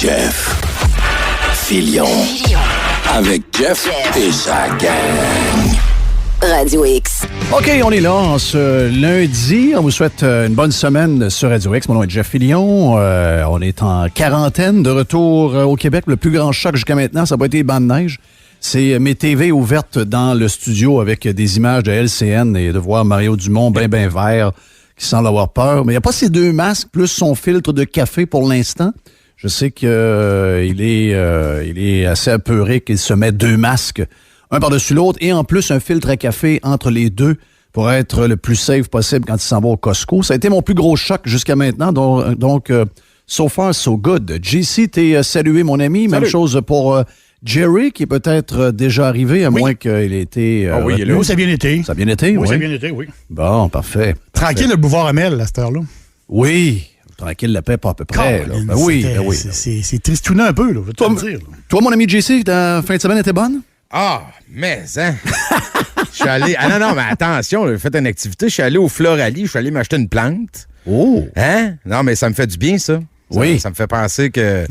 Jeff Fillion. Avec Jeff et sa gang. Radio X. OK, on est là en ce lundi. On vous souhaite une bonne semaine sur Radio X. Mon nom est Jeff Fillion. On est en quarantaine de retour au Québec. Le plus grand choc jusqu'à maintenant, ça n'a pas été les bancs de neige. C'est mes TV ouvertes dans le studio avec des images de LCN et de voir Mario Dumont ben vert qui semble avoir peur. Mais il n'y a pas ces deux masques plus son filtre de café pour l'instant. Je sais qu'il est assez apeuré qu'il se met deux masques, un par-dessus l'autre, et en plus un filtre à café entre les deux pour être le plus safe possible quand il s'en va au Costco. Ça a été mon plus gros choc jusqu'à maintenant, donc so far, so good. JC, t'es salué, mon ami. Salut. Même chose pour Jerry, qui est peut-être déjà arrivé, à moins qu'il ait été... oui, il est là. Ça a bien été. Ça a bien été, oui. Ça a bien été, oui. Bon, parfait. Tranquille, le boulevard Amel, à cette heure-là. Oui. Tranquille, la paix, pas à peu près. Là. Ben oui. C'est tristounet un peu, là, je vais te le dire. Toi, mon ami JC, ta fin de semaine était bonne? Ah, mais, hein? Je suis allé... Ah non, mais attention, j'ai fait une activité. Je suis allé au Floralie, je suis allé m'acheter une plante. Oh! Hein? Non, mais ça me fait du bien, ça. Oui. Ça me fait penser que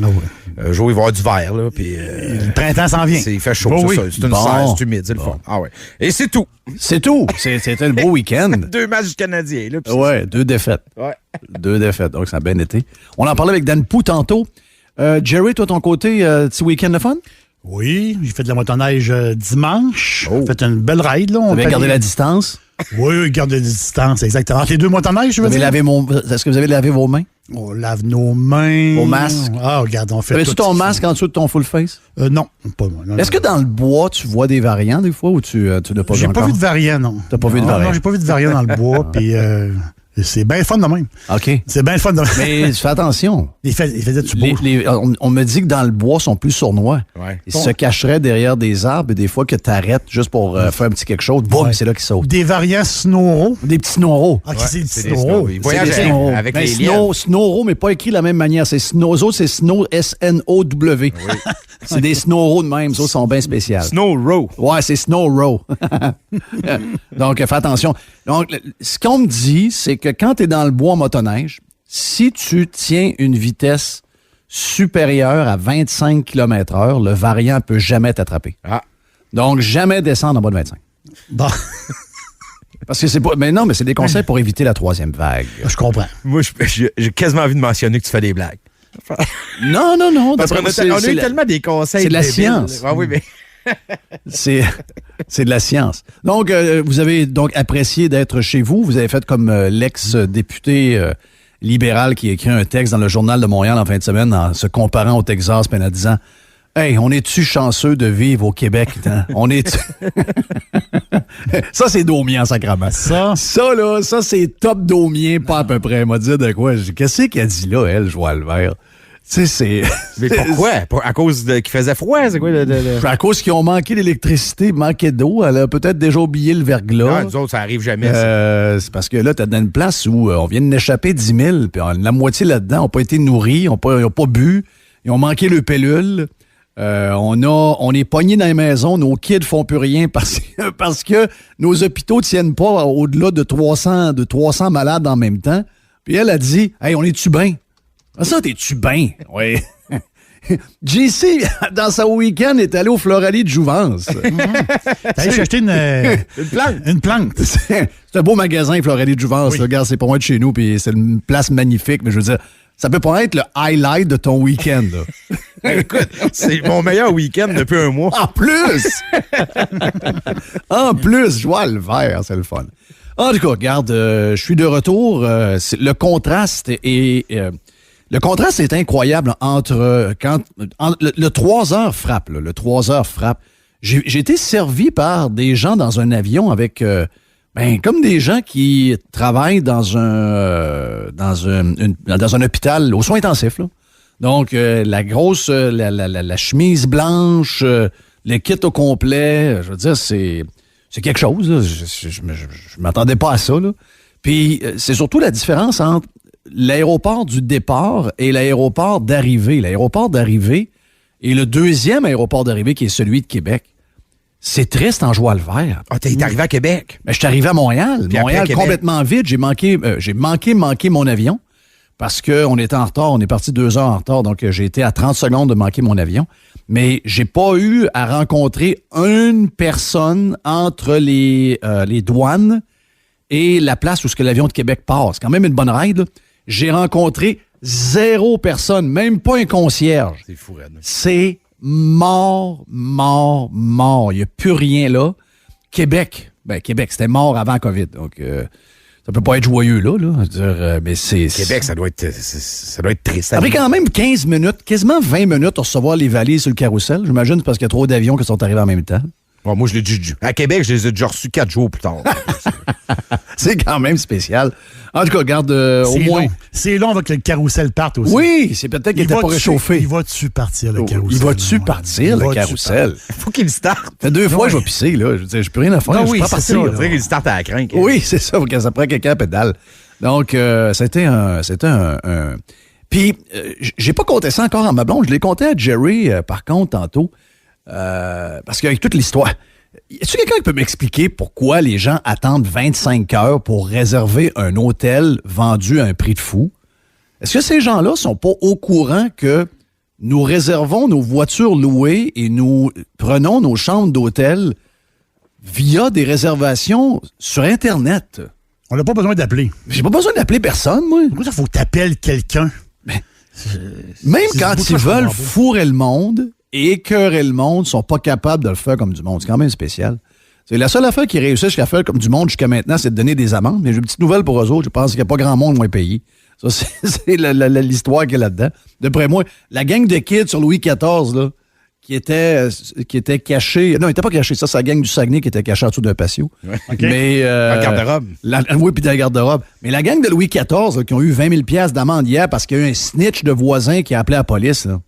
jour, il va y avoir du vert, là. Puis, le printemps s'en vient. Il fait chaud, oui. C'est une serre, c'est humide, c'est le fun. Ah ouais. Et c'est tout. C'est tout. C'était un beau week-end. 2 matchs du Canadien, là. Ouais, 2 défaites. Ouais. 2 défaites, donc ça a bien été. On en parlait avec Dan Pou tantôt. Jerry, toi, ton côté, petit week-end de fun? Oui, j'ai fait de la motoneige dimanche. J'ai fait une belle ride, là. Vous avez gardé la distance? Oui, garder la distance, exactement. Entre les deux motoneiges, je veux dire. Est-ce que vous avez lavé vos mains? On lave nos mains. Au masque? Ah, regarde, on fait avais-tu ton masque en dessous de ton full face? Non, pas moi. Est-ce que dans le bois, tu vois des variants des fois ou tu n'as pas vu encore? J'ai pas vu de variant, non. T'as pas vu de variant? Non, j'ai pas vu de variant dans le bois, puis c'est bien le fun de même. OK. C'est bien le fun de même. Mais fais attention. Il faisait-tu beau? On me dit que dans le bois, ils sont plus sournois. Ouais. Ils se cacheraient derrière des arbres et des fois que tu arrêtes juste pour faire un petit quelque chose, boum, c'est là qu'ils sautent. Des variants snoro. Des petits snoraux. Ah, c'est des petits snoro. Ils voyagent avec les liens. Snoro, mais pas écrit de la même manière. C'est snow, eux autres, c'est snow, S-N-O-W. Oui. C'est des snoraux de même. Eux autres sont bien spéciaux. Snow Row. Ouais, c'est Snow Row. Donc, fais attention. Donc, ce qu'on me dit, c'est que quand tu es dans le bois en motoneige, si tu tiens une vitesse supérieure à 25 km/h, le variant ne peut jamais t'attraper. Ah. Donc, jamais descendre en bas de 25. Bon. Parce que c'est pas. Mais non, mais c'est des conseils pour éviter la troisième vague. Je comprends. Moi, j'ai quasiment envie de mentionner que tu fais des blagues. Non. Parce qu'on a eu tellement des conseils. C'est de la débiles. science. Ah oui, mais... C'est de la science. Donc, vous avez donc apprécié d'être chez vous. Vous avez fait comme l'ex-député libéral qui a écrit un texte dans le Journal de Montréal en fin de semaine en se comparant au Texas et en disant « Hey, on est-tu chanceux de vivre au Québec? Hein? On est... » Ça, c'est Daumien, sacrément. Ça, c'est top Daumien, pas à peu près. Elle m'a dit de quoi? Qu'est-ce qu'elle a dit là, elle, Joël Albert? Tu sais, c'est... Mais pourquoi? À cause qu'il faisait froid? C'est quoi? À cause qu'ils ont manqué d'électricité, manqué d'eau. Elle a peut-être déjà oublié le verglas. Ah, nous autres, ça arrive jamais. C'est parce que là, t'es dans une place où on vient d'échapper 10 000, puis la moitié là-dedans n'ont pas été nourris, ils n'ont pas bu, ils ont manqué le pilule. On est pognés dans les maisons, nos kids font plus rien parce que nos hôpitaux tiennent pas au-delà de 300 malades en même temps. Puis elle a dit, « Hey, on est-tu bien? » Ah, ça, t'es-tu bien? Oui. JC, dans son week-end, est allé au Floralie de Jouvence. T'as allé acheter une plante. Une plante. C'est un beau magasin, Floralie de Jouvence. Oui. Regarde, c'est pas loin de chez nous, puis c'est une place magnifique. Mais je veux dire, ça peut pas être le highlight de ton week-end. Écoute, c'est mon meilleur week-end depuis un mois. En plus! En plus, je vois le vert, c'est le fun. En tout cas, regarde, je suis de retour. Le contraste est... Le contraste est incroyable entre le 3 heures frappe. Là, le 3 heures frappe. J'ai été servi par des gens dans un avion avec, comme des gens qui travaillent dans un hôpital aux soins intensifs. Là. Donc, la grosse, la chemise blanche, le kit au complet, je veux dire, c'est quelque chose. Là. Je m'attendais pas à ça. Là. Puis, c'est surtout la différence entre l'aéroport du départ et l'aéroport d'arrivée. L'aéroport d'arrivée et le deuxième aéroport d'arrivée qui est celui de Québec. C'est triste en joie le vert. Ah, t'es arrivé à Québec? Mais je suis arrivé à Montréal. Puis Montréal complètement vide. J'ai manqué mon avion parce qu'on était en retard. On est parti 2 heures en retard, donc j'ai été à 30 secondes de manquer mon avion. Mais j'ai pas eu à rencontrer une personne entre les douanes et la place où ce que l'avion de Québec passe. C'est quand même une bonne ride, là. J'ai rencontré 0 personne, même pas un concierge. C'est fou, Red. C'est mort. Il n'y a plus rien là. Québec, c'était mort avant COVID. Donc, ça peut pas être joyeux là. Mais c'est... Québec, ça doit être triste. Après quand même 15 minutes, quasiment 20 minutes à recevoir les valises sur le carrousel. J'imagine c'est parce qu'il y a trop d'avions qui sont arrivés en même temps. Bon, moi, je l'ai déjà... À Québec, je les ai déjà reçus 4 jours plus tard. C'est quand même spécial. En tout cas, regarde, au moins... C'est long avec que le carrousel parte aussi. Oui, c'est peut-être qu'il n'était pas réchauffé. Il va-tu partir, le carrousel? Il va-tu partir, le carrousel? Il faut qu'il starte. Ça fait 2 fois que je vais pisser, là. Je veux dire, j'ai plus rien à faire. Non, je oui, peux pas c'est partir. ça, On dirait qu'il starte à la crinque. Oui, c'est ça. Faut que ça prenne quelqu'un à pédale. Donc, c'était un... Puis, j'ai pas compté ça encore à ma blonde. Je l'ai compté à Jerry, par contre, tantôt. Parce qu'avec toute l'histoire... Y a-t-il quelqu'un qui peut m'expliquer pourquoi les gens attendent 25 heures pour réserver un hôtel vendu à un prix de fou? Est-ce que ces gens-là sont pas au courant que nous réservons nos voitures louées et nous prenons nos chambres d'hôtel via des réservations sur Internet? On n'a pas besoin d'appeler. J'ai pas besoin d'appeler personne, moi. Pourquoi ça faut que t'appelles quelqu'un? Même c'est quand beaucoup ils de veulent choses fourrer le monde et écœurer le monde, ils sont pas capables de le faire comme du monde. C'est quand même spécial. C'est la seule affaire qui réussit jusqu'à faire comme du monde jusqu'à maintenant, c'est de donner des amendes. Mais j'ai une petite nouvelle pour eux autres. Je pense qu'il n'y a pas grand monde moins payé. Ça, c'est l'histoire qu'il y a là-dedans. D'après moi, la gang de kids sur Louis XIV, là, qui était cachée... Non, il n'était pas caché. Ça, c'est la gang du Saguenay qui était cachée en dessous d'un patio. Ouais. OK. Mais... Dans le garde-robe. Oui, puis dans le garde-robe. Mais la gang de Louis XIV, là, qui ont eu 20 000 $ d'amende hier parce qu'il y a eu un snitch de voisin qui a appelé la police, là.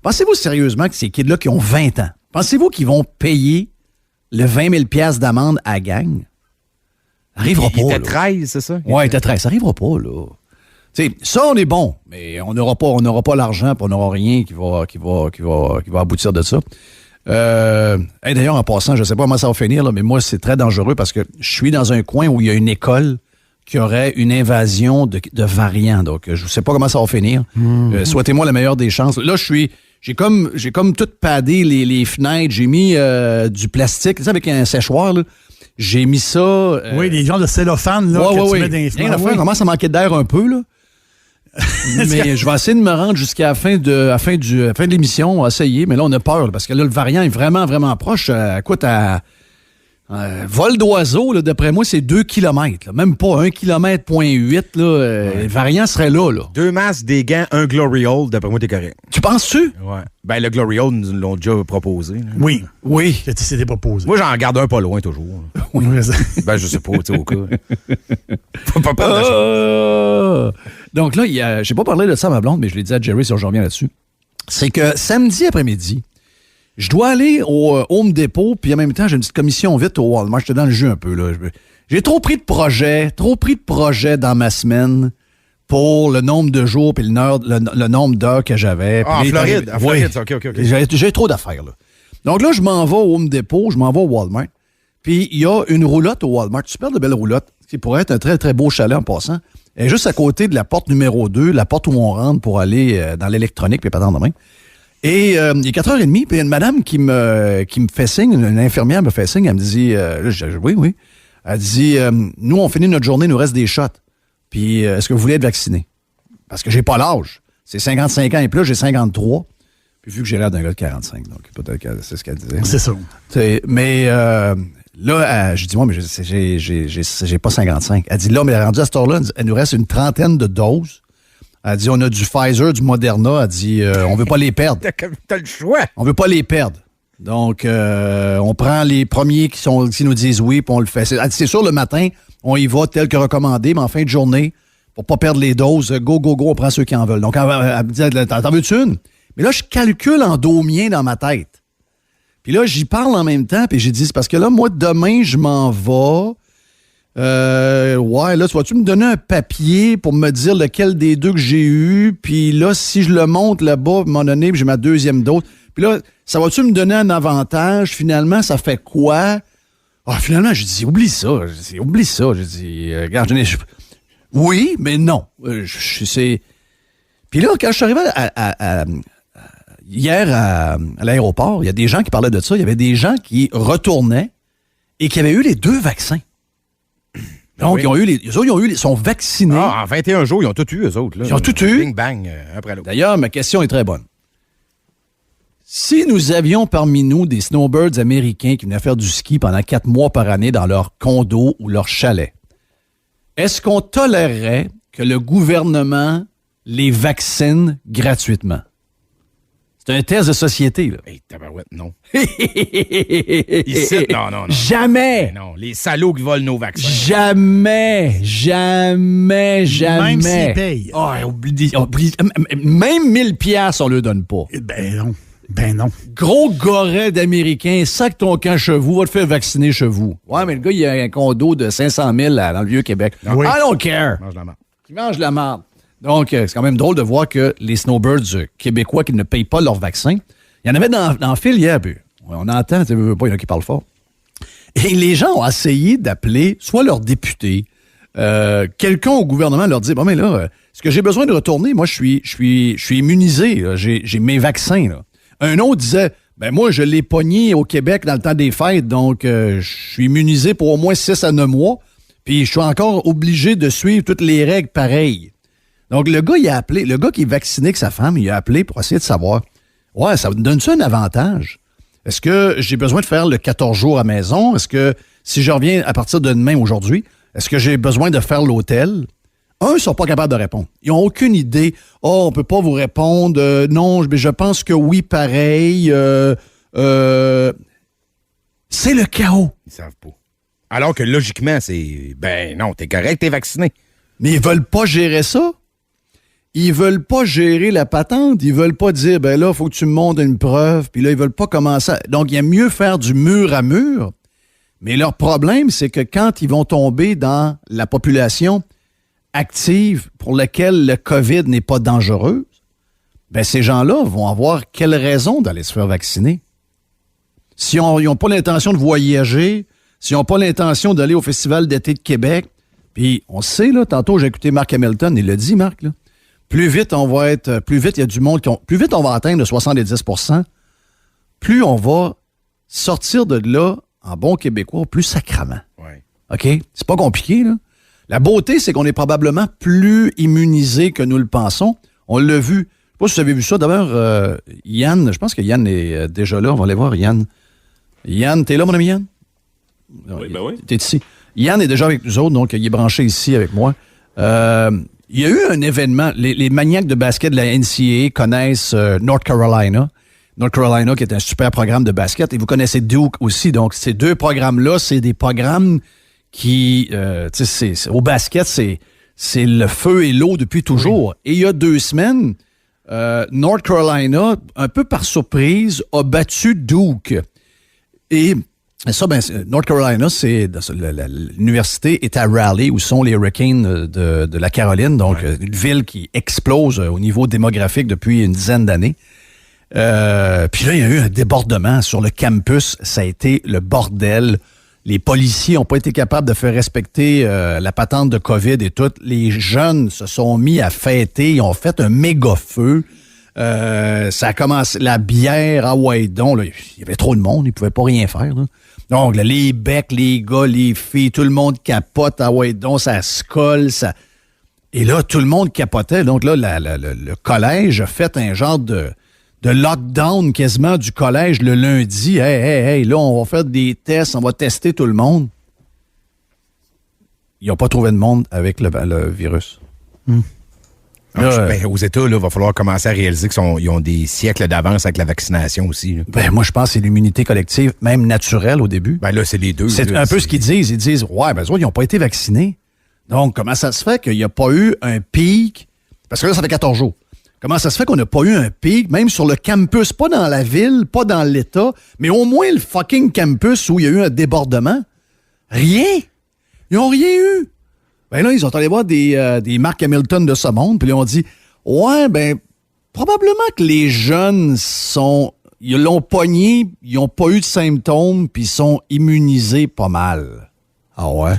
Pensez-vous sérieusement que ces kids-là qui ont 20 ans, pensez-vous qu'ils vont payer le 20 000 $ d'amende à la gang? Ça arrivera pas, Il était là. 13, c'est ça? Ouais, il était 13. Ça arrivera pas, là. T'sais, ça, on est bon, mais on n'aura pas l'argent, puis on n'aura rien qui va aboutir de ça. D'ailleurs, en passant, je ne sais pas comment ça va finir, là, mais moi, c'est très dangereux parce que je suis dans un coin où il y a une école qui aurait une invasion de variants. Donc, je ne sais pas comment ça va finir. Souhaitez-moi la meilleure des chances. Là, j'ai comme tout padé les fenêtres. J'ai mis du plastique, tu sais, avec un séchoir, là. J'ai mis ça... Oui, des gens de cellophane, là, que tu mets dans les Rien à fenêtres. faire, commence à manquer d'air un peu, là. Mais je vais essayer de me rendre jusqu'à la fin de l'émission. On va essayer, mais là, on a peur, là, parce que là, le variant est vraiment, vraiment proche. Écoute, vol d'oiseau, là, d'après moi, c'est 2 km. Là. Même pas 1,8 km. Le variant serait là. 2 masques, des gants, un Glory Hole, d'après moi, t'es correct. Tu penses-tu? Ouais. Ben, le Glory Hole, nous l'ont déjà proposé. Là. Oui. Oui. Que tu s'étais proposé. Moi, j'en garde un pas loin, toujours. Oui. Ben, je sais pas, tu sais, au cas. Faut pas perdre de chance. Donc là, j'ai pas parlé de ça à ma blonde, mais je l'ai dit à Jerry si je reviens là-dessus. C'est que samedi après-midi, je dois aller au Home Depot, puis en même temps, j'ai une petite commission vite au Walmart. J'étais dans le jus un peu, là. J'ai trop pris de projets dans ma semaine pour le nombre de jours puis le nombre d'heures que j'avais. Ah, en Puis Floride. En Floride, oui. OK. J'ai trop d'affaires, là. Donc là, je m'en vais au Home Depot, je m'en vais au Walmart. Puis il y a une roulotte au Walmart, super de belle roulotte, qui pourrait être un très, très beau chalet en passant. Elle est juste à côté de la porte numéro 2, la porte où on rentre pour aller dans l'électronique, puis pas tant de main. Et il est 4h30, puis il y a une madame qui me fait signe, une infirmière me fait signe, elle me dit, oui. Elle dit, nous, on finit notre journée, il nous reste des shots. Puis, est-ce que vous voulez être vacciné? Parce que j'ai pas l'âge. C'est 55 ans et plus, j'ai 53. Puis, vu que j'ai l'air d'un gars de 45, donc peut-être que c'est ce qu'elle disait. C'est ça. Mais là, je dis, moi, mais j'ai pas 55. Elle dit, là, mais rendu à cette heure-là, elle nous reste une trentaine de doses. Elle dit, on a du Pfizer, du Moderna. Elle dit, on veut pas les perdre. T'as le choix. On veut pas les perdre. Donc, on prend les premiers qui nous disent oui, puis on le fait. C'est sûr, le matin, on y va tel que recommandé, mais en fin de journée, pour pas perdre les doses, go, on prend ceux qui en veulent. Donc, elle me dit, t'en veux-tu une? Mais là, je calcule en domien dans ma tête. Puis là, j'y parle en même temps, puis j'ai dit, c'est parce que là, moi, demain, je m'en vais. Là, tu vas-tu me donner un papier pour me dire lequel des deux que j'ai eu? Puis là, si je le monte là-bas, à un moment donné, puis j'ai ma deuxième dose. Puis là, ça va-tu me donner un avantage? Finalement, ça fait quoi? Ah, finalement, j'ai dit, oublie ça. J'ai dit, regarde, Oui, mais non. C'est... Puis là, quand je suis arrivé hier à l'aéroport, il y a des gens qui parlaient de ça. Il y avait des gens qui retournaient et qui avaient eu les 2 vaccins. Donc, oui. Ils sont vaccinés. En 21 jours, ils ont tout eu, eux autres. Là. Ils ont tout eu. Bing, bang, après l'autre. D'ailleurs, ma question est très bonne. Si nous avions parmi nous des snowbirds américains qui venaient faire du ski pendant 4 mois par année dans leur condo ou leur chalet, est-ce qu'on tolérerait que le gouvernement les vaccine gratuitement? C'est un test de société, là. Hey, tabarouette, non. Ici, non. Jamais! Non, les salauds qui volent nos vaccins. Jamais! Même s'ils payent. Oh, oublie. Même 1000 $, on le donne pas. Ben non. Gros goret d'Américains, sac ton camp chez vous, va te faire vacciner chez vous. Ouais, mais le gars, il a un condo de 500 000 dans le Vieux-Québec. Oui. I don't care. Mange la marde. Qui mange la marde. Donc, c'est quand même drôle de voir que les snowbirds québécois qui ne payent pas leur vaccin, il y en avait dans le fil hier, puis on entend, tu veux pas, il y en a qui parlent fort. Et les gens ont essayé d'appeler soit leur député, quelqu'un au gouvernement leur dit, bon, mais là, est-ce que j'ai besoin de retourner? Moi, je suis immunisé, là. J'ai mes vaccins, là. Un autre disait, ben moi, je l'ai pogné au Québec dans le temps des fêtes, donc je suis immunisé pour au moins 6 à 9 mois, puis je suis encore obligé de suivre toutes les règles pareilles. Donc, le gars, il a appelé, le gars qui est vacciné avec sa femme, il a appelé pour essayer de savoir, ouais, ça me donne-tu un avantage? Est-ce que j'ai besoin de faire le 14 jours à maison? Est-ce que, si je reviens à partir de demain, aujourd'hui, est-ce que j'ai besoin de faire l'hôtel? Ils ne sont pas capables de répondre. Ils n'ont aucune idée. Oh, on ne peut pas vous répondre. Non, mais je pense que oui, pareil. C'est le chaos. Ils savent pas. Alors que logiquement, c'est, ben non, t'es correct, t'es vacciné. Mais ils veulent pas gérer ça. Ils veulent pas gérer la patente. Ils veulent pas dire, ben là, il faut que tu me montres une preuve. Puis là, ils veulent pas commencer. Donc, il y a mieux faire du mur à mur. Mais leur problème, c'est que quand ils vont tomber dans la population active pour laquelle le COVID n'est pas dangereux, ben ces gens-là vont avoir quelle raison d'aller se faire vacciner? Si ils n'ont pas l'intention de voyager, s'ils n'ont pas l'intention d'aller au Festival d'été de Québec, puis on sait, là, tantôt j'ai écouté Mark Hamilton, il l'a dit, Marc, là, plus vite il y a du monde, plus vite on va atteindre le 70%, plus on va sortir de là, en bon québécois, plus sacrament. Ouais. OK? C'est pas compliqué, là. La beauté, c'est qu'on est probablement plus immunisé que nous le pensons. On l'a vu. Je sais pas si vous avez vu ça. D'abord, Yann, je pense que Yann est déjà là. On va aller voir Yann. Yann, t'es là, mon ami Yann? Oui, ben oui. T'es ici. Yann est déjà avec nous autres, donc il est branché ici avec moi. Il y a eu un événement. Les maniaques de basket de la NCAA connaissent North Carolina. North Carolina, qui est un super programme de basket. Et vous connaissez Duke aussi. Donc, ces deux programmes-là, c'est des programmes qui, au basket, c'est le feu et l'eau depuis toujours. Oui. Et il y a 2 semaines, North Carolina, un peu par surprise, a battu Duke. Et ça, North Carolina, l'université est à Raleigh, où sont les Hurricanes de la Caroline, donc une ville qui explose au niveau démographique depuis une dizaine d'années. Puis là, il y a eu un débordement sur le campus. Ça a été le bordel. Les policiers n'ont pas été capables de faire respecter la patente de COVID et tout. Les jeunes se sont mis à fêter. Ils ont fait un méga feu. Ça a commencé. La bière à Waidon, là, il y avait trop de monde. Ils ne pouvaient pas rien faire. Là. Donc, là, les becs, les gars, les filles, tout le monde capote à Waidon. Ça se colle. Ça... Et là, tout le monde capotait. Donc là, le collège a fait un genre de lockdown quasiment du collège le lundi. Hey, là, on va faire des tests, on va tester tout le monde. Ils n'ont pas trouvé de monde avec le virus. Aux États, il va falloir commencer à réaliser qu'ils ont des siècles d'avance avec la vaccination aussi. Moi, je pense que c'est l'immunité collective, même naturelle au début. Ben là, c'est les deux. C'est un peu ce qu'ils disent. Ils disent, ouais, ben, ils n'ont pas été vaccinés. Donc, comment ça se fait qu'il n'y a pas eu un pic? Parce que là, ça fait 14 jours. Comment ça se fait qu'on n'a pas eu un pic, même sur le campus, pas dans la ville, pas dans l'État, mais au moins le fucking campus où il y a eu un débordement? Rien! Ils n'ont rien eu! Ben là, ils ont allé voir des Mark Hamilton de ce monde, puis ils ont dit, ouais, ben, probablement que les jeunes ils l'ont pogné, ils n'ont pas eu de symptômes, puis ils sont immunisés pas mal. Ah ouais?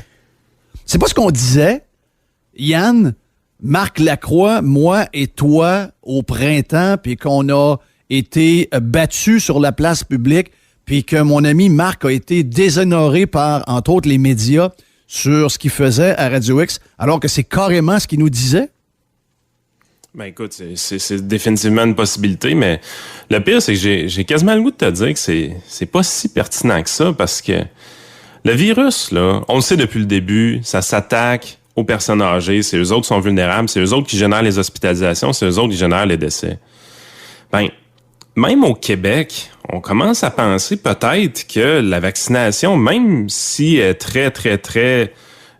C'est pas ce qu'on disait. Yann, Marc Lacroix, moi et toi au printemps, puis qu'on a été battus sur la place publique, puis que mon ami Marc a été déshonoré par, entre autres, les médias sur ce qu'il faisait à Radio X, alors que c'est carrément ce qu'il nous disait? Ben écoute, c'est définitivement une possibilité, mais le pire, c'est que j'ai quasiment le goût de te dire que c'est pas si pertinent que ça, parce que le virus, là, on le sait depuis le début, ça s'attaque aux personnes âgées, c'est eux autres qui sont vulnérables, c'est eux autres qui génèrent les hospitalisations, c'est eux autres qui génèrent les décès. Ben, même au Québec, on commence à penser peut-être que la vaccination, même si elle est très, très, très...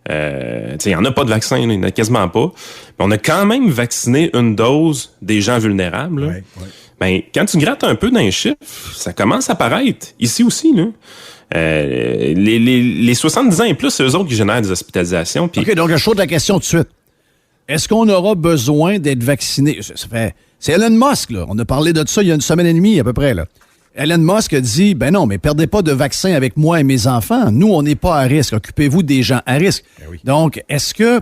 il n'y en a pas de vaccin, il n'y en a quasiment pas. Mais on a quand même vacciné une dose des gens vulnérables. Ouais. Ben, quand tu grattes un peu dans les chiffres, ça commence à paraître. Ici aussi, là. Les 70 ans et plus, c'est eux autres qui génèrent des hospitalisations. Puis... OK, donc je saute la question tout de suite. Est-ce qu'on aura besoin d'être vacciné? C'est Elon Musk, là. On a parlé de ça il y a une semaine et demie à peu près, là. Elon Musk a dit, ben non, mais perdez pas de vaccin avec moi et mes enfants. Nous, on n'est pas à risque. Occupez-vous des gens à risque. Oui. Donc, est-ce que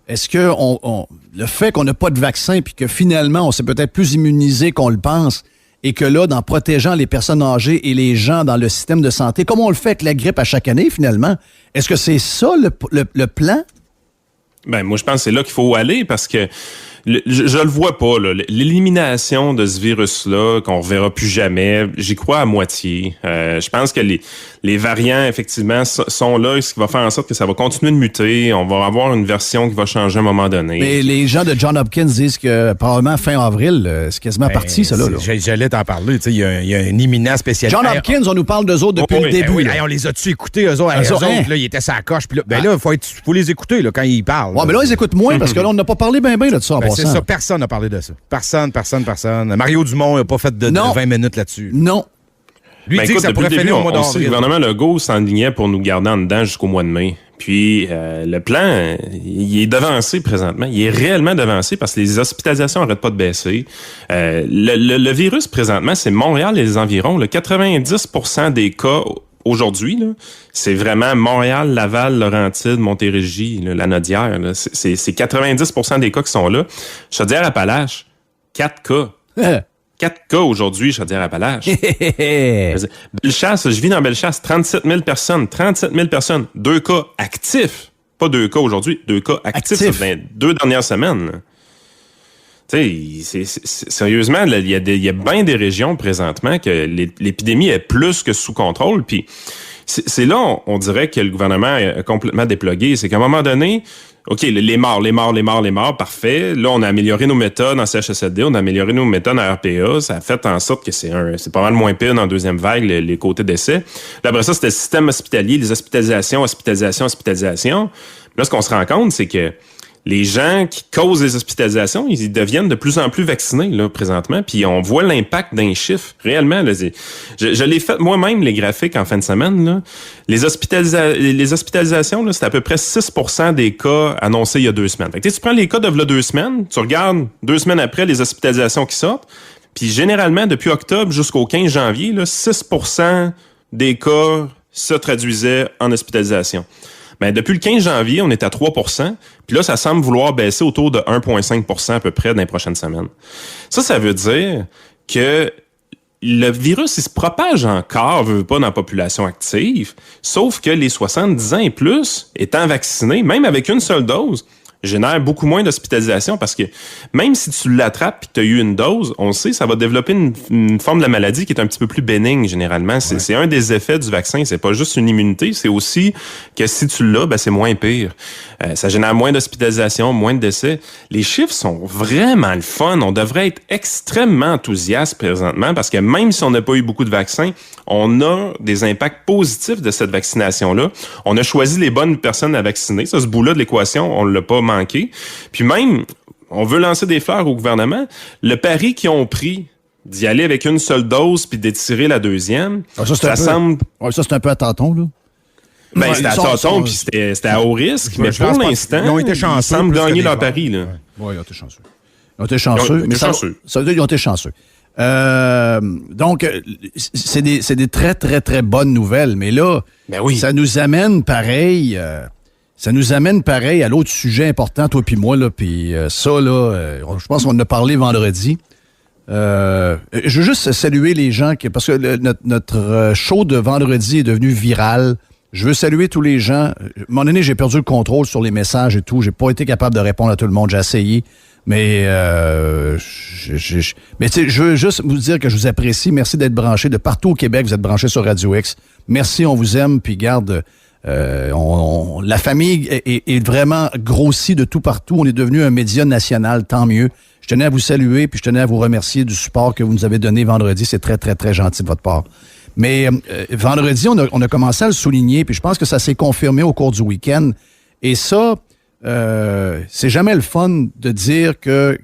le fait qu'on n'a pas de vaccin puis que finalement, on s'est peut-être plus immunisé qu'on le pense et que là, en protégeant les personnes âgées et les gens dans le système de santé, comme on le fait avec la grippe à chaque année, finalement, est-ce que c'est ça le plan? Ben, moi, je pense que c'est là qu'il faut aller parce que je le vois pas, là. L'élimination de ce virus-là, qu'on reverra plus jamais, j'y crois à moitié. Je pense que les variants, effectivement, sont là, ce qui va faire en sorte que ça va continuer de muter. On va avoir une version qui va changer à un moment donné. Mais les gens de Johns Hopkins disent que probablement fin avril, c'est quasiment parti, ça, là. J'allais t'en parler. Il y a un imminent spécialiste. Johns Hopkins, on nous parle d'eux autres depuis le début. On les a-tu écoutés, eux autres? Eux autres, là, ils étaient sa coche. Puis là, là, faut les écouter là, quand ils parlent. Ouais, mais là, ils écoutent moins parce que là, on n'a pas parlé bien de ça. C'est ça, personne n'a parlé de ça. Personne. Mario Dumont n'a pas fait de 20 minutes là-dessus. Non. Lui, il dit que ça pourrait finir au mois d'avril. Le gouvernement Legault s'enlignait pour nous garder en dedans jusqu'au mois de mai. Puis, le plan, il est devancé présentement. Il est réellement devancé parce que les hospitalisations n'arrêtent pas de baisser. Le virus, présentement, c'est Montréal et les environs. 90% des cas aujourd'hui, là, c'est vraiment Montréal, Laval, Laurentides, Montérégie, là, Lanaudière. Là. C'est 90% des cas qui sont là. Chaudière-Appalaches, 4 cas. 4 cas aujourd'hui, Chaudière-Appalaches. Bellechasse, je vis dans Bellechasse, 37 000 personnes. 37 000 personnes. 2 cas actifs. Pas 2 cas aujourd'hui, 2 cas actifs dans les 2 dernières semaines. Tu sais, sérieusement, il y a bien des régions présentement que l'épidémie est plus que sous contrôle. Puis c'est là, on dirait que le gouvernement est complètement déplugué. C'est qu'à un moment donné, OK, les morts, parfait. Là, on a amélioré nos méthodes en CHSLD, on a amélioré nos méthodes en RPA. Ça a fait en sorte que c'est pas mal moins pire dans la deuxième vague, les côtés d'essai. Puis après ça, c'était le système hospitalier, les hospitalisations. Là, ce qu'on se rend compte, c'est que les gens qui causent les hospitalisations, ils deviennent de plus en plus vaccinés là présentement, puis on voit l'impact d'un chiffre réellement. Là, je l'ai fait moi-même les graphiques en fin de semaine. Là. Les hospitalisations, là, c'est à peu près 6% des cas annoncés il y a 2 semaines. Fait que, tu prends les cas de là 2 semaines, tu regardes 2 semaines après les hospitalisations qui sortent, puis généralement depuis octobre jusqu'au 15 janvier, là, 6% des cas se traduisaient en hospitalisation. Ben, depuis le 15 janvier, on est à 3%. Puis là, ça semble vouloir baisser autour de 1,5% à peu près dans les prochaines semaines. Ça veut dire que le virus, il se propage encore, veut pas, dans la population active. Sauf que les 70 ans et plus, étant vaccinés, même avec une seule dose, génère beaucoup moins d'hospitalisation parce que même si tu l'attrapes et que tu as eu une dose, on sait, ça va développer une forme de la maladie qui est un petit peu plus bénigne généralement. C'est un des effets du vaccin. C'est pas juste une immunité, c'est aussi que si tu l'as, ben c'est moins pire. Ça génère moins d'hospitalisation, moins de décès. Les chiffres sont vraiment le fun. On devrait être extrêmement enthousiaste présentement parce que même si on n'a pas eu beaucoup de vaccins, on a des impacts positifs de cette vaccination-là. On a choisi les bonnes personnes à vacciner. Ça, ce bout-là de l'équation, on l'a pas manqué. Puis même, on veut lancer des fleurs au gouvernement. Le pari qu'ils ont pris d'y aller avec une seule dose puis d'étirer la deuxième, ça semble... Ouais, ça, c'est un peu à tâtons, là. Ben, c'était à tâtons puis c'était à haut risque. Mais pour l'instant, ils ont été chanceux, ils semblent gagner leur pari. Là. Oui, ils ont été chanceux. Ils ont été chanceux. Ils ont été chanceux. Donc, c'est des très, très, très bonnes nouvelles. Mais là, ben oui. Ça nous amène pareil... ça nous amène pareil à l'autre sujet important, toi puis moi, là, puis ça, là, je pense qu'on en a parlé vendredi. Je veux juste saluer les gens, parce que notre show de vendredi est devenu viral. Je veux saluer tous les gens. À un moment donné, j'ai perdu le contrôle sur les messages et tout. J'ai pas été capable de répondre à tout le monde. J'ai essayé. Mais je veux juste vous dire que je vous apprécie. Merci d'être branchés. De partout au Québec, vous êtes branchés sur Radio X. Merci, on vous aime. Puis garde, la famille est vraiment grossie de tout partout. On est devenu un média national, tant mieux. Je tenais à vous saluer, puis je tenais à vous remercier du support que vous nous avez donné vendredi. C'est très, très, très gentil de votre part. Mais vendredi, on a commencé à le souligner, puis je pense que ça s'est confirmé au cours du week-end. Et ça, c'est jamais le fun de dire que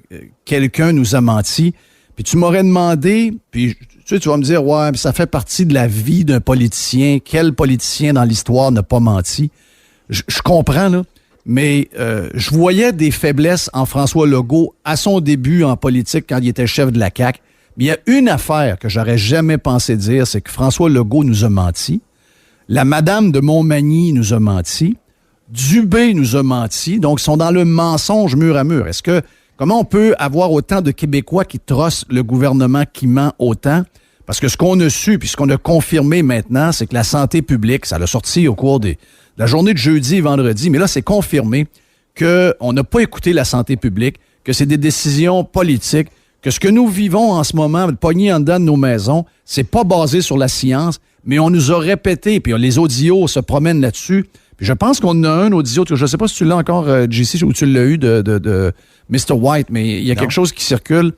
quelqu'un nous a menti. Puis tu m'aurais demandé, puis tu vas me dire, ouais, ça fait partie de la vie d'un politicien. Quel politicien dans l'histoire n'a pas menti? Je comprends, là. Mais je voyais des faiblesses en François Legault à son début en politique quand il était chef de la CAQ. Mais il y a une affaire que j'aurais jamais pensé dire, c'est que François Legault nous a menti. La madame de Montmagny nous a menti. Dubé nous a menti. Donc, ils sont dans le mensonge mur à mur. Comment on peut avoir autant de Québécois qui trossent le gouvernement qui ment autant? Parce que ce qu'on a su, puis ce qu'on a confirmé maintenant, c'est que la santé publique, ça l'a sorti au cours de la journée de jeudi et vendredi, mais là, c'est confirmé qu'on n'a pas écouté la santé publique, que c'est des décisions politiques, que ce que nous vivons en ce moment, pognés en dedans de nos maisons, c'est pas basé sur la science, mais on nous a répété, puis les audios se promènent là-dessus. Puis je pense qu'on a un audio, je ne sais pas si tu l'as encore, JC, ou tu l'as eu de Mr. White, mais il y a quelque chose qui circule.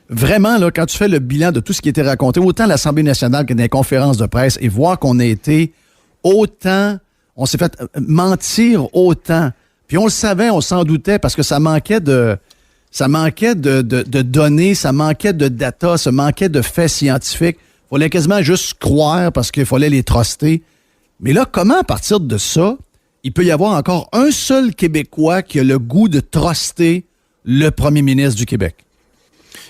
Vraiment, là, quand tu fais le bilan de tout ce qui a été raconté, autant à l'Assemblée nationale que dans les conférences de presse, et voir qu'on a été autant, on s'est fait mentir autant. Puis on le savait, on s'en doutait, parce que ça manquait de données, ça manquait de data, ça manquait de faits scientifiques. Il fallait quasiment juste croire parce qu'il fallait les truster. Mais là, comment, à partir de ça, il peut y avoir encore un seul Québécois qui a le goût de truster le premier ministre du Québec?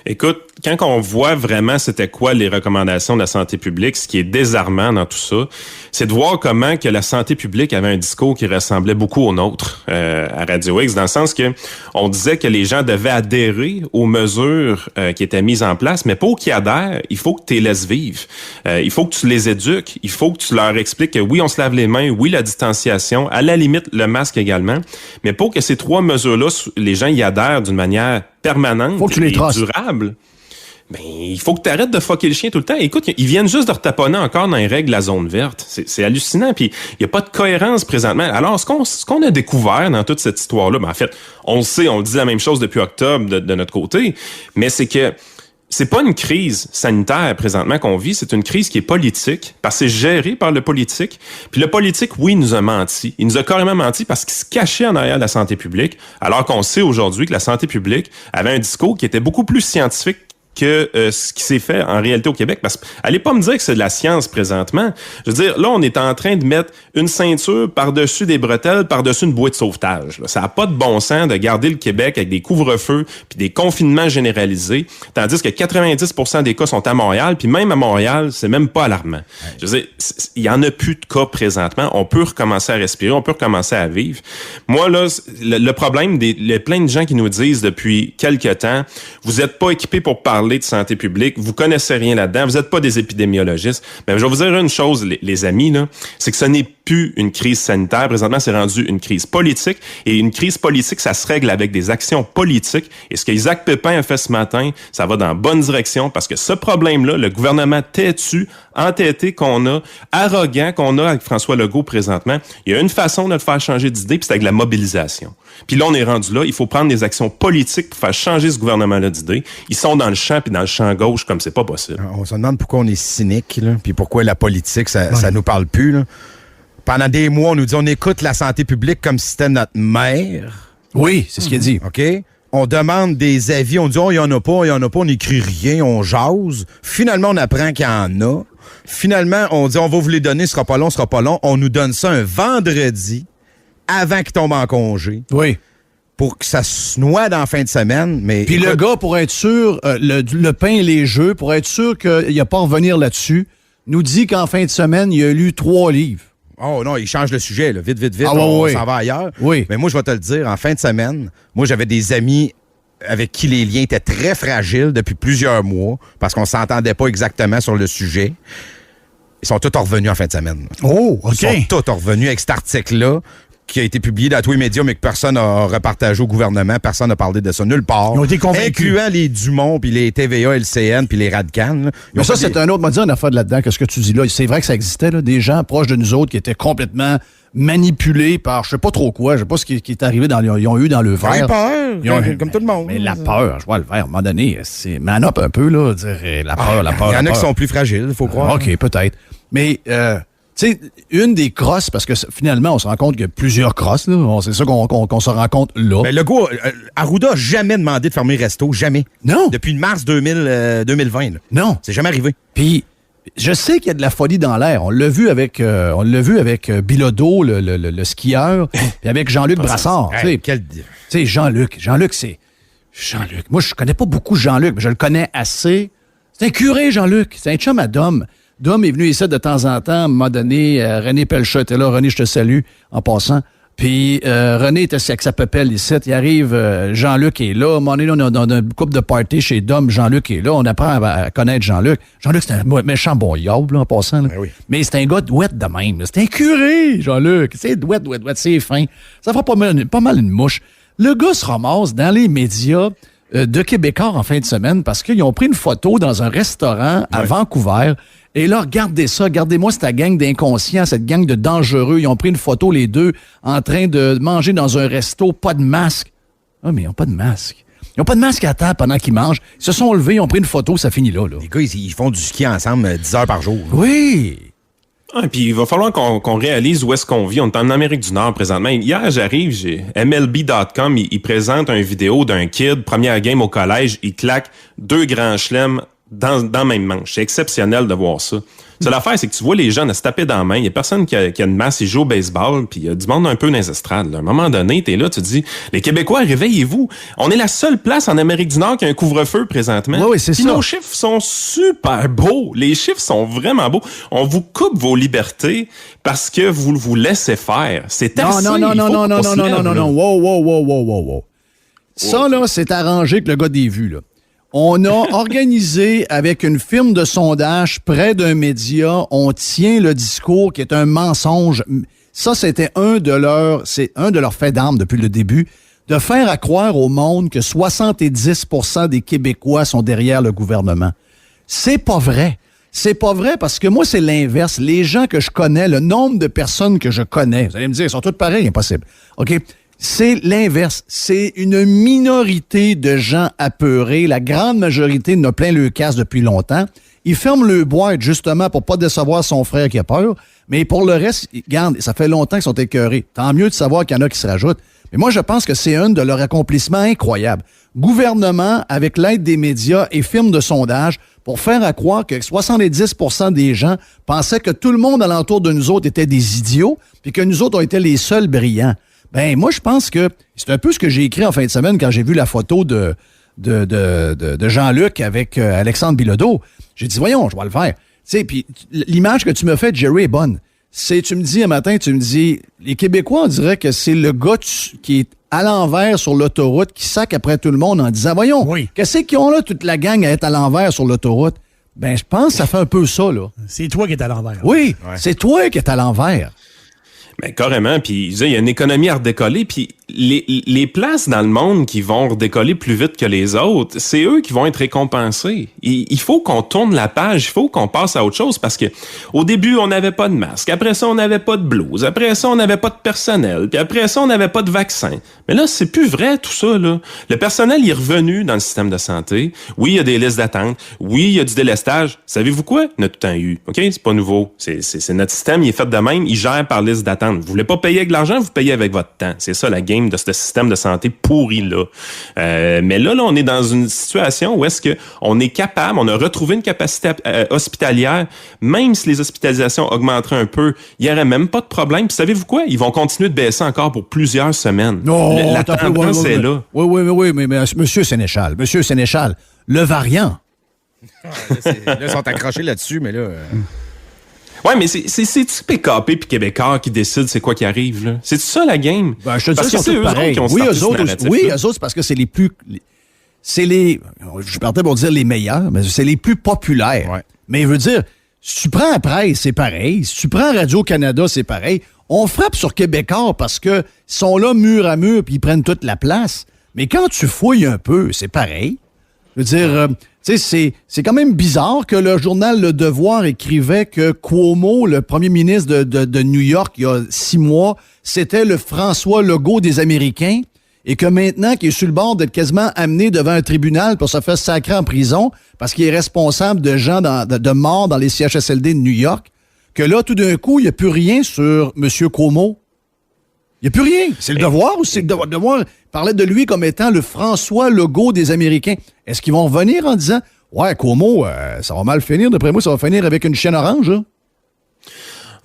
Écoute, quand on voit vraiment c'était quoi les recommandations de la santé publique, ce qui est désarmant dans tout ça, c'est de voir comment que la santé publique avait un discours qui ressemblait beaucoup au nôtre à Radio X, dans le sens que on disait que les gens devaient adhérer aux mesures qui étaient mises en place, mais pour qu'ils adhèrent, il faut que tu les laisses vivre. Il faut que tu les éduques, il faut que tu leur expliques que oui, on se lave les mains, oui, la distanciation, à la limite, le masque également, mais pour que ces trois mesures-là, les gens y adhèrent d'une manière permanente et durable, ben, il faut que tu arrêtes de fucker le chien tout le temps. Écoute, ils viennent juste de retaponner encore dans les règles de la zone verte. C'est hallucinant, puis il n'y a pas de cohérence présentement. Alors, ce qu'on a découvert dans toute cette histoire-là, ben, en fait, on le sait, on le dit la même chose depuis octobre de notre côté, mais c'est que c'est pas une crise sanitaire présentement qu'on vit, c'est une crise qui est politique, parce que c'est géré par le politique. Puis le politique, oui, il nous a menti. Il nous a carrément menti parce qu'il se cachait en arrière de la santé publique, alors qu'on sait aujourd'hui que la santé publique avait un discours qui était beaucoup plus scientifique que ce qui s'est fait en réalité au Québec. Parce que allez pas me dire que c'est de la science présentement. Je veux dire, là, on est en train de mettre une ceinture par-dessus des bretelles, par-dessus une bouée de sauvetage. Là. Ça n'a pas de bon sens de garder le Québec avec des couvre-feux puis des confinements généralisés, tandis que 90% des cas sont à Montréal, puis même à Montréal, c'est même pas alarmant. Ouais. Je veux dire, il y en a plus de cas présentement. On peut recommencer à respirer, on peut recommencer à vivre. Moi, là, le problème, il y a plein de gens qui nous disent depuis quelques temps, vous êtes pas équipés pour parler de santé publique, vous connaissez rien là-dedans, vous n'êtes pas des épidémiologistes. Mais je vais vous dire une chose, les amis, là, c'est que ce n'est plus une crise sanitaire. Présentement, c'est rendu une crise politique. Et une crise politique, ça se règle avec des actions politiques. Et ce qu'Isaac Pépin a fait ce matin, ça va dans la bonne direction parce que ce problème-là, le gouvernement têtu, entêté qu'on a, arrogant qu'on a avec François Legault présentement, il y a une façon de le faire changer d'idée, puis c'est avec la mobilisation. Puis là, on est rendu là. Il faut prendre des actions politiques pour faire changer ce gouvernement-là d'idée. Ils sont dans le champ, puis dans le champ gauche, comme c'est pas possible. On se demande pourquoi on est cynique, là, puis pourquoi la politique, ça nous parle plus, là. Pendant des mois, on nous dit on écoute la santé publique comme si c'était notre mère. Oui, c'est ce qu'il a dit. OK? On demande des avis, on dit il y en a pas, on n'écrit rien, on jase. Finalement, on apprend qu'il y en a. Finalement, on dit on va vous les donner, ce sera pas long. On nous donne ça un vendredi avant qu'il tombe en congé. Oui. Pour que ça se noie dans la fin de semaine. Mais puis le gars, pour être sûr, le pain et les jeux, pour être sûr qu'il n'y a pas à revenir là-dessus, nous dit qu'en fin de semaine, il a lu 3 livres. Oh non, il change le sujet, là. Vite, Ah, on oui. s'en va ailleurs. Oui. Mais moi, je vais te le dire, en fin de semaine, moi, j'avais des amis avec qui les liens étaient très fragiles depuis plusieurs mois parce qu'on s'entendait pas exactement sur le sujet. Ils sont tous revenus en fin de semaine. Oh, OK. Ils sont tous revenus avec cet article-là qui a été publié dans tous les médias, mais que personne n'a repartagé au gouvernement. Personne n'a parlé de ça nulle part. Ils ont été convaincus. Incluant les Dumont, puis les TVA, LCN, puis les Radcan. là. Ils Mais ont ça, fait c'est un autre mot de dire une affaire de là-dedans que ce que tu dis là. C'est vrai que ça existait, là, des gens proches de nous autres qui étaient complètement manipulés par je sais pas trop quoi. Je sais pas ce qui est arrivé ils ont eu dans le Ils ont verre. eu peur, Ils ont- comme tout le monde. Mais la peur, je vois le verre, à un moment donné, c'est man up un peu, là. Dire, la peur, la peur. Il y en la a qui peur. sont plus fragiles, il faut croire. OK, peut-être. Mais, tu sais, une des crosses, parce que finalement, on se rend compte qu'il y a plusieurs crosses, là. C'est ça qu'on se rend compte là. Mais le gars, Arruda n'a jamais demandé de fermer le resto, jamais. Non. Depuis mars 2020. Là. Non. C'est jamais arrivé. Puis, je sais qu'il y a de la folie dans l'air. On l'a vu avec Bilodeau, le skieur, puis avec Jean-Luc Brassard. tu sais. Hey, quel... Tu sais, Jean-Luc, c'est... Jean-Luc. Moi, je connais pas beaucoup Jean-Luc, mais je le connais assez. C'est un curé, Jean-Luc. C'est un chum à Dom. Dom est venu ici de temps en temps. À un moment donné, René Pelchat était là. René, je te salue, en passant. Puis René était avec sa pépelle ici. Il arrive, Jean-Luc est là. À un moment donné, on est dans une couple de party chez Dom. Jean-Luc est là. On apprend à connaître Jean-Luc. Jean-Luc, c'est un méchant bon yob, là, en passant. Là. Ben oui. Mais c'est un gars douette de même. là. C'est un curé, Jean-Luc. C'est douette. C'est fin. Ça fera pas mal une mouche. Le gars se ramasse dans les médias de Québécois en fin de semaine parce qu'ils ont pris une photo dans un restaurant à Vancouver. Et là, regardez-moi cette gang d'inconscients, cette gang de dangereux. Ils ont pris une photo, les deux, en train de manger dans un resto, pas de masque. Ah, mais ils n'ont pas de masque. Ils n'ont pas de masque à table pendant qu'ils mangent. Ils se sont levés, ils ont pris une photo, ça finit là. Les gars, ils font du ski ensemble 10 heures par jour. Oui! Ah, puis il va falloir qu'on réalise où est-ce qu'on vit. On est en Amérique du Nord présentement. Hier, j'arrive, j'ai MLB.com, il présente une vidéo d'un kid, première game au collège, il claque 2 grands chelems dans la même manche. C'est exceptionnel de voir ça. C'est l'affaire, c'est que tu vois les jeunes à se taper dans la main. Il y a personne qui a une masse, ils jouent au baseball, puis il y a du monde un peu dans les estrades. Là. À un moment donné, t'es là, tu te dis, les Québécois, réveillez-vous. On est la seule place en Amérique du Nord qui a un couvre-feu présentement. Oui, c'est Puis ça. nos chiffres sont super beaux. Les chiffres sont vraiment beaux. On vous coupe vos libertés parce que vous vous laissez faire. C'est Non, assez. non. Non. Wow. Ça, là, c'est arrangé avec le gars des vues, là. On a organisé avec une firme de sondage près d'un média, on tient le discours qui est un mensonge. Ça, c'était un de leurs faits d'armes depuis le début, de faire à croire au monde que 70% des Québécois sont derrière le gouvernement. C'est pas vrai. C'est pas vrai parce que moi, c'est l'inverse. Les gens que je connais, le nombre de personnes que je connais, vous allez me dire, ils sont tous pareils, impossible. OK? C'est l'inverse. C'est une minorité de gens apeurés. La grande majorité en a plein le casse depuis longtemps. Il ferme le boîte justement pour pas décevoir son frère qui a peur. Mais pour le reste, regarde, ça fait longtemps qu'ils sont écœurés. Tant mieux de savoir qu'il y en a qui se rajoutent. Mais moi, je pense que c'est un de leurs accomplissements incroyables. Gouvernement, avec l'aide des médias et firmes de sondage, pour faire à croire que 70% des gens pensaient que tout le monde alentour de nous autres était des idiots, puis que nous autres, on était les seuls brillants. Ben, moi, je pense que c'est un peu ce que j'ai écrit en fin de semaine quand j'ai vu la photo de Jean-Luc avec Alexandre Bilodeau. J'ai dit, voyons, je vais le faire. Tu sais, puis l'image que tu me fais, Jerry, est bonne. Tu me dis un matin, les Québécois, on dirait que c'est le gars qui est à l'envers sur l'autoroute, qui sac après tout le monde en disant, voyons, qu'est-ce qu'ils ont là, toute la gang à être à l'envers sur l'autoroute? Ben, je pense que ça fait un peu ça, là. C'est toi qui es à l'envers. Oui, c'est toi qui es à l'envers. Ben, carrément. Puis, il y a une économie à redécoller. Puis, les places dans le monde qui vont redécoller plus vite que les autres, c'est eux qui vont être récompensés. Il faut qu'on tourne la page. Il faut qu'on passe à autre chose parce que au début, on n'avait pas de masque. Après ça, on n'avait pas de blouse. Après ça, on n'avait pas de personnel. Puis après ça, on n'avait pas de vaccin. Mais là, c'est plus vrai, tout ça, là. Le personnel, il est revenu dans le système de santé. Oui, il y a des listes d'attente. Oui, il y a du délestage. Savez-vous quoi? On a tout le temps eu. OK? C'est pas nouveau. C'est notre système, il est fait de même. Il gère par liste d'attente. Vous voulez pas payer avec l'argent, vous payez avec votre temps. C'est ça la game de ce système de santé pourri-là. Mais là, on est dans une situation où est-ce que on est capable, on a retrouvé une capacité hospitalière, même si les hospitalisations augmenteraient un peu, il n'y aurait même pas de problème. Puis savez-vous quoi? Ils vont continuer de baisser encore pour plusieurs semaines. La tendance est là. Oui, mais Monsieur Sénéchal, le variant. Là, ils sont accrochés là-dessus, mais là... Ouais, mais c'est-tu PKP puis Québécois qui décident c'est quoi qui arrive, là? C'est ça la game? Ben, je te dis, parce que c'est eux autres qui ont starté ce narratif-là. Oui, eux autres, c'est parce que c'est les plus... Je partais pour dire les meilleurs, mais c'est les plus populaires. Ouais. Mais je veux dire, si tu prends la presse, c'est pareil. Si tu prends Radio-Canada, c'est pareil. On frappe sur Québécois parce qu'ils sont là mur à mur puis ils prennent toute la place. Mais quand tu fouilles un peu, c'est pareil. Je veux dire, tu sais, c'est quand même bizarre que le journal Le Devoir écrivait que Cuomo, le premier ministre de New York, il y a 6 mois, c'était le François Legault des Américains et que maintenant, qu'il est sur le bord d'être quasiment amené devant un tribunal pour se faire sacrer en prison parce qu'il est responsable de gens de morts dans les CHSLD de New York, que là, tout d'un coup, il n'y a plus rien sur M. Cuomo. Il n'y a plus rien. C'est le Devoir ou c'est le Devoir parlait de lui comme étant le François Legault des Américains. Est-ce qu'ils vont revenir en disant « Ouais, Cuomo, ça va mal finir. D'après moi, ça va finir avec une chienne orange. » hein?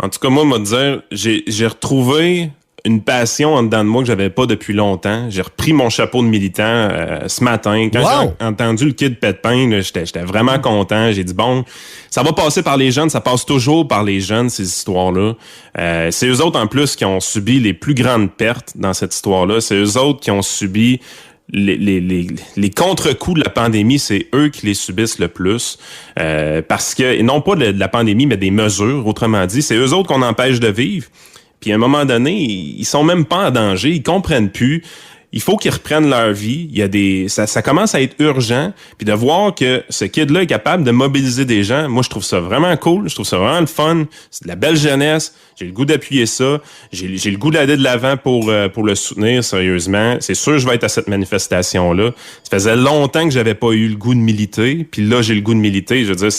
En tout cas, moi, me dire, j'ai retrouvé une passion en dedans de moi que j'avais pas depuis longtemps. J'ai repris mon chapeau de militant ce matin. Quand j'ai entendu le Kid Pet-Pain, j'étais vraiment content. J'ai dit, bon, ça va passer par les jeunes. Ça passe toujours par les jeunes, ces histoires-là. C'est eux autres, en plus, qui ont subi les plus grandes pertes dans cette histoire-là. C'est eux autres qui ont subi les contre-coups de la pandémie, c'est eux qui les subissent le plus. Parce que, et non pas de la pandémie, mais des mesures, autrement dit. C'est eux autres qu'on empêche de vivre. Puis à un moment donné, ils sont même pas en danger, ils comprennent plus. Il faut qu'ils reprennent leur vie. Il y a ça commence à être urgent. Puis de voir que ce kid-là est capable de mobiliser des gens, moi je trouve ça vraiment cool. Je trouve ça vraiment le fun. C'est de la belle jeunesse. J'ai le goût d'appuyer ça. J'ai le goût d'aller de l'avant pour le soutenir sérieusement. C'est sûr que je vais être à cette manifestation-là. Ça faisait longtemps que j'avais pas eu le goût de militer. Puis là, j'ai le goût de militer. Je veux dire,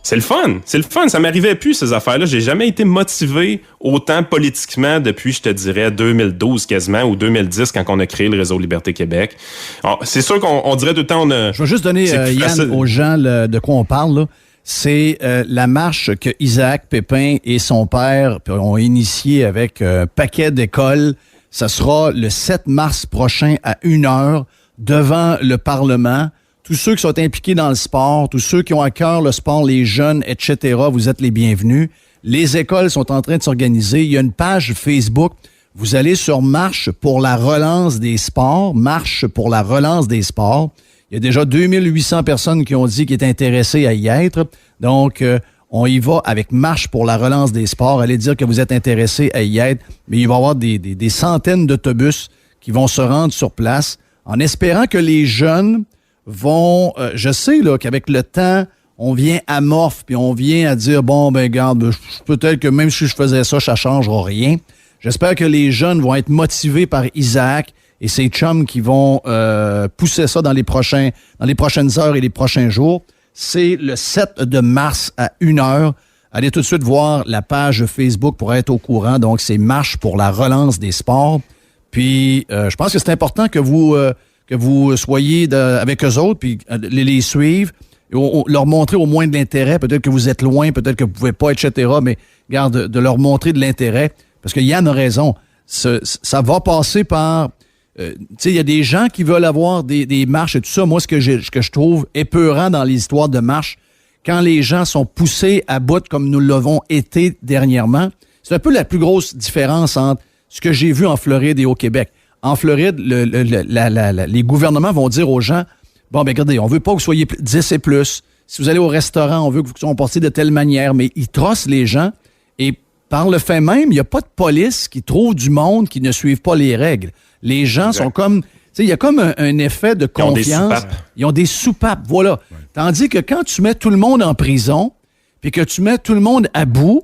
c'est le fun. C'est le fun. Ça m'arrivait plus, ces affaires-là. J'ai jamais été motivé autant politiquement depuis, je te dirais, 2012 quasiment, ou 2010, quand on a créé le Réseau Liberté Québec. Alors, c'est sûr qu'on dirait tout le temps... Je vais juste donner, Yann, aux gens de quoi on parle, là. C'est la marche que Isaac Pépin et son père ont initiée avec un paquet d'écoles. Ça sera le 7 mars prochain à 1h devant le Parlement. Tous ceux qui sont impliqués dans le sport, tous ceux qui ont à cœur le sport, les jeunes, etc., vous êtes les bienvenus. Les écoles sont en train de s'organiser. Il y a une page Facebook. Vous allez sur Marche pour la relance des sports. Marche pour la relance des sports. Il y a déjà 2800 personnes qui ont dit qu'ils étaient intéressées à y être. Donc, on y va avec Marche pour la relance des sports. Allez dire que vous êtes intéressés à y être. Mais il va y avoir des centaines d'autobus qui vont se rendre sur place en espérant que les jeunes vont... je sais là qu'avec le temps, on vient amorphe puis on vient à dire, bon, ben regarde, peut-être que même si je faisais ça, ça changera rien. J'espère que les jeunes vont être motivés par Isaac et ses chums qui vont pousser ça dans les prochaines heures et les prochains jours. C'est le 7 de mars à 1h. Allez tout de suite voir la page Facebook pour être au courant. Donc, c'est Marche pour la relance des sports. Puis, je pense que c'est important que vous soyez avec eux autres, puis les suivre, leur montrer au moins de l'intérêt. Peut-être que vous êtes loin, peut-être que vous ne pouvez pas, etc. Mais, regarde, de leur montrer de l'intérêt. Parce que Yann a raison. Ça va passer par... tu sais, il y a des gens qui veulent avoir des marches et tout ça. Moi, ce que je trouve épeurant dans les histoires de marches, quand les gens sont poussés à bout comme nous l'avons été dernièrement, c'est un peu la plus grosse différence entre ce que j'ai vu en Floride et au Québec. En Floride, les gouvernements vont dire aux gens, bon, ben regardez, on veut pas que vous soyez 10 et plus. Si vous allez au restaurant, on veut que vous soyez portés de telle manière. Mais ils trossent les gens et par le fait même, il n'y a pas de police qui trouve du monde qui ne suivent pas les règles. Les gens sont comme... Tu sais, il y a comme un effet de confiance. Ils ont des soupapes, voilà. Ouais. Tandis que quand tu mets tout le monde en prison puis que tu mets tout le monde à bout,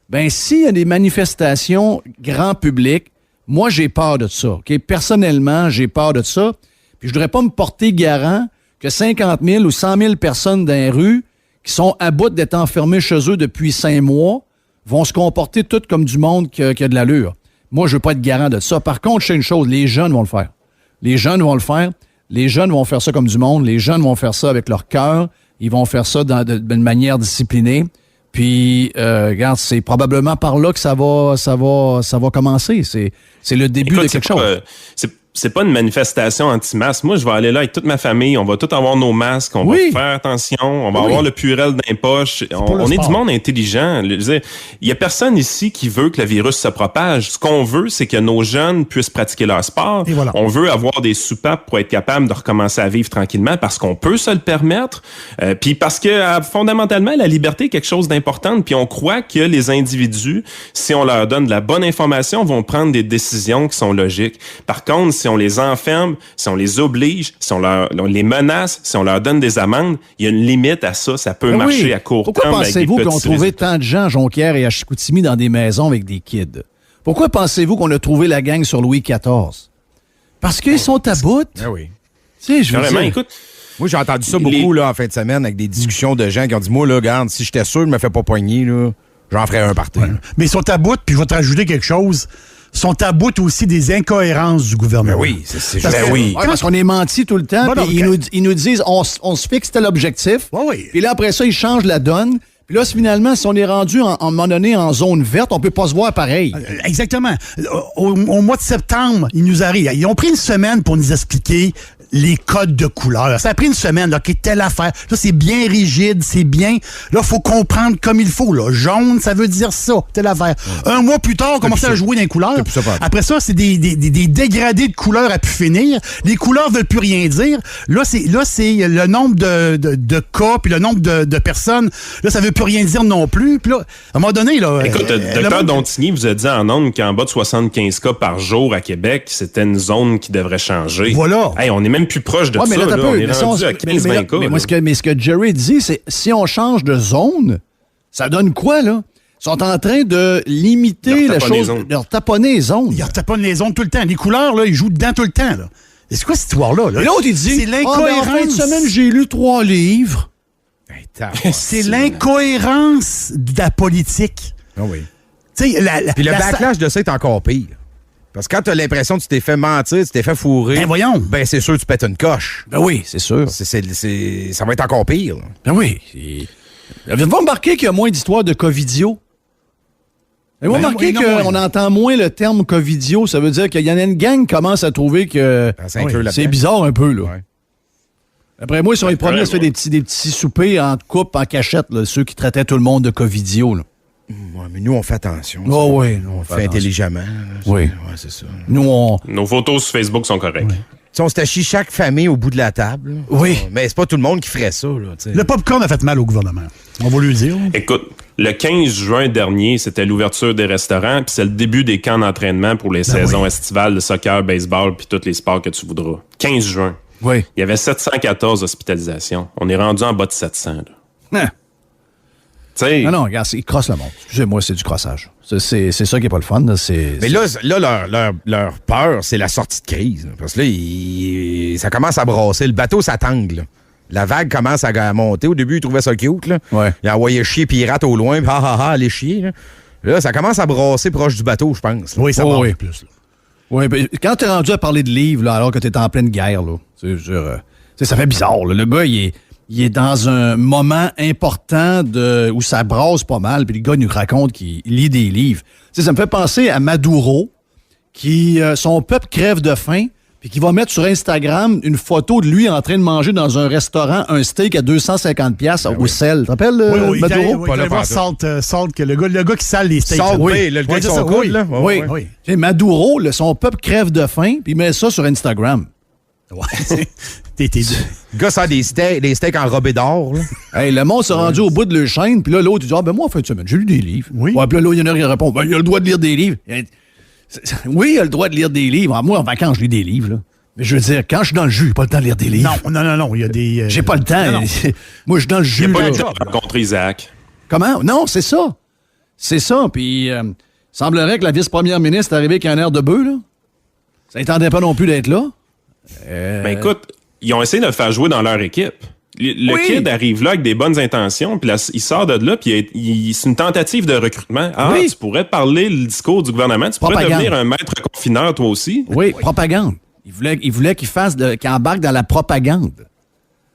ben s'il y a des manifestations grand public, moi, j'ai peur de ça. Okay? Personnellement, j'ai peur de ça. Puis je ne voudrais pas me porter garant que 50 000 ou 100 000 personnes dans les rues qui sont à bout d'être enfermées chez eux depuis 5 mois vont se comporter toutes comme du monde qui a de l'allure. Moi, je ne veux pas être garant de ça. Par contre, je sais une chose, les jeunes vont le faire. Les jeunes vont le faire. Les jeunes vont faire ça comme du monde. Les jeunes vont faire ça avec leur cœur. Ils vont faire ça d'une manière disciplinée. Puis, regarde, c'est probablement par là que ça va commencer. C'est le début de quelque chose. c'est pas une manifestation anti-masque. Moi, je vais aller là avec toute ma famille. On va tous avoir nos masques. On va faire attention. On va avoir le Purell dans les poches. On est du monde intelligent. Il y a personne ici qui veut que le virus se propage. Ce qu'on veut, c'est que nos jeunes puissent pratiquer leur sport. Voilà. On veut avoir des soupapes pour être capable de recommencer à vivre tranquillement parce qu'on peut se le permettre. Puis parce que fondamentalement, la liberté est quelque chose d'important. Puis on croit que les individus, si on leur donne de la bonne information, vont prendre des décisions qui sont logiques. Par contre, si on les enferme, si on les oblige, si on les menace, si on leur donne des amendes, il y a une limite à ça. Ça peut marcher à court terme. Pourquoi pensez-vous qu'on a trouvé tant de gens à Jonquière et à Chicoutimi dans des maisons avec des kids? Pourquoi pensez-vous qu'on a trouvé la gang sur Louis XIV? Parce qu'ils sont à bout. Ah oui. Tu sais, je veux dire... écoute, moi, j'ai entendu ça beaucoup là, en fin de semaine avec des discussions de gens qui ont dit, moi, là, regarde, si j'étais sûr, je me fais pas poigner, là, j'en ferais un partout. Mais ils sont à bout, puis je vais te rajouter quelque chose. Sont à bout aussi des incohérences du gouvernement. Ben oui, c'est Parce juste. que- Ouais, parce qu'on est menti tout le temps, Bon, puis non, ils nous disent on se fixe tel objectif. Oui. Puis là, après ça, ils changent la donne. Puis là, finalement, si on est rendu en un moment donné en zone verte, on peut pas se voir pareil. Exactement. Au mois de septembre, ils nous arrivent. Ils ont pris une semaine pour nous expliquer les codes de couleurs. Ça a pris une semaine, là, qui est telle affaire. Là, c'est bien rigide, c'est bien. Là, faut comprendre comme il faut, là. Jaune, ça veut dire ça, telle affaire. Un mois plus tard, on commençait à jouer dans les couleurs. C'est plus ça, pardon. Après ça, c'est des dégradés de couleurs à pu finir. Les couleurs veulent plus rien dire. Là, c'est le nombre de cas, puis le nombre de personnes. Là, ça veut plus rien dire non plus. Puis là, à un moment donné, là... écoute, le Dr Dontigny vous a dit en ondes qu'en bas de 75 cas par jour à Québec, c'était une zone qui devrait changer. Voilà. Hey, on est même plus proche de Ouais, mais ça. là, t'as Là. peu. On est Mais ça, rendu à 15-20 cas. Mais ce que Jerry dit, c'est si on change de zone, ça donne quoi, là? Ils sont en train de limiter Leur la taponner chose, les zones. leur taponner les zones. Ils retaponnent les ondes tout le temps. Les couleurs, là, ils jouent dedans tout le temps, là. Et c'est quoi cette histoire-là? Là? Et l'autre, il dit, C'est l'incohérence. en fin de semaine, j'ai lu 3 livres. Hey, tabarouette. C'est l'incohérence de la politique. Ah oui. Tu sais, Puis le backlash de ça est encore pire. Parce que quand t'as l'impression que tu t'es fait mentir, tu t'es fait fourrer, Ben voyons. ben c'est sûr que tu pètes une coche. Ben oui, c'est sûr. Ça va être encore pire. là. Ben oui. Avez-vous remarqué qu'il y a moins d'histoires de Covidio? Avez-vous remarqué oui, non, qu'on entend moins le terme Covidio? Ça veut dire qu'il y en a une gang qui commence à trouver que Ça s'inclut là-dedans. c'est bizarre un peu, là. Ouais. Après moi, ils sont les premiers à se faire des petits soupers en couple, en cachette, là, ceux qui traitaient tout le monde de Covidio, là. Ouais, mais nous, on fait attention. Oh oui, On fait intelligemment. là. Oui. Ouais, c'est ça. Nous, on... Nos photos sur Facebook sont correctes. Tu sais, on se tachit chaque famille au bout de la table. là. Oui. Mais c'est pas tout le monde qui ferait ça. Là, tu sais. Le popcorn a fait mal au gouvernement. On va lui le dire. Écoute, le 15 juin dernier, c'était l'ouverture des restaurants, puis c'est le début des camps d'entraînement pour les saisons estivales de soccer, baseball, puis tous les sports que tu voudras. 15 juin. Oui. Il y avait 714 hospitalisations. On est rendu en bas de 700. Là. Hein. Tu sais, Non, regarde, ils crossent le monde. Excusez-moi, c'est du crossage. C'est ça qui est pas le fun. Là. Mais là, leur peur, c'est la sortie de crise. là. Parce que là, ça commence à brasser. Le bateau, ça tangue. là. La vague commence à monter. Au début, ils trouvaient ça cute. Là. Ouais. Ils envoyaient chier pirates au loin. Puis allez chier. Là, ça commence à brasser proche du bateau, je pense. là. Oui, ça Oh, va oui. plus. Là. Oui, ben, quand t'es rendu à parler de livres, là, alors que t'es en pleine guerre, là, ça fait bizarre. Là. Le gars, il est dans un moment important où ça brasse pas mal, puis le gars nous raconte qu'il lit des livres. Tu sais, ça me fait penser à Maduro, qui, son peuple crève de faim, puis qui va mettre sur Instagram une photo de lui en train de manger dans un restaurant un steak à 250$ au sel. Tu te rappelles, Oui, Maduro? il allait voir Salt, que le gars qui sale les steaks. Salt là. Bay, là, le gars avec c'est son ça, coude, là. Oui. Oui. Tu sais, Maduro, son peuple crève de faim, puis il met ça sur Instagram. Ouais. T'es Le gars sort des steaks enrobés d'or. là. Hey, le monde s'est rendu au bout de leur chaîne, puis là, l'autre, il dit, moi, en fin de semaine, j'ai lu des livres. Oui. Ouais, puis là, l'autre, il y en a qui répond, il a le droit de lire des livres. Oui, il a le droit de lire des livres. Moi, en vacances, je lis des livres, là. Mais je veux dire, quand je suis dans le jus, j'ai pas le temps de lire des livres. Non, il y a des... J'ai pas le temps. Non. Moi, je suis dans le jus. il n'y a pas là. eu le temps de rencontrer Isaac. Comment? Non, c'est ça. C'est ça. Puis, semblerait que la vice-première ministre est arrivée avec un air de bœuf, là. Ça n'attendait pas non plus d'être là. Ben écoute, ils ont essayé de le faire jouer dans leur équipe. Le Oui. kid arrive là avec des bonnes intentions, puis là, il sort de là, puis c'est une tentative de recrutement. Ah, Oui. tu pourrais parler le discours du gouvernement, tu pourrais Propagande. devenir un maître confineur toi aussi. Oui, propagande. Il voulait qu'il embarque dans la propagande.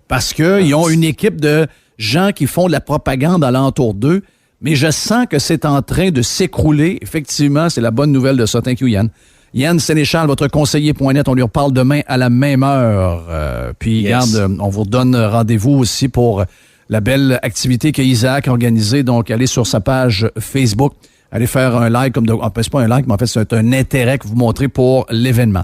Parce qu'ils ont une équipe de gens qui font de la propagande alentour d'eux. Mais je sens que c'est en train de s'écrouler. Effectivement, c'est la bonne nouvelle de ça. Thank you, Yann. Yann Sénéchal, votre conseiller.net, on lui reparle demain à la même heure. Puis, regarde, on vous donne rendez-vous aussi pour la belle activité que Isaac a organisée. Donc, allez sur sa page Facebook, allez faire un like, c'est pas un like, mais en fait, c'est un intérêt que vous montrez pour l'événement.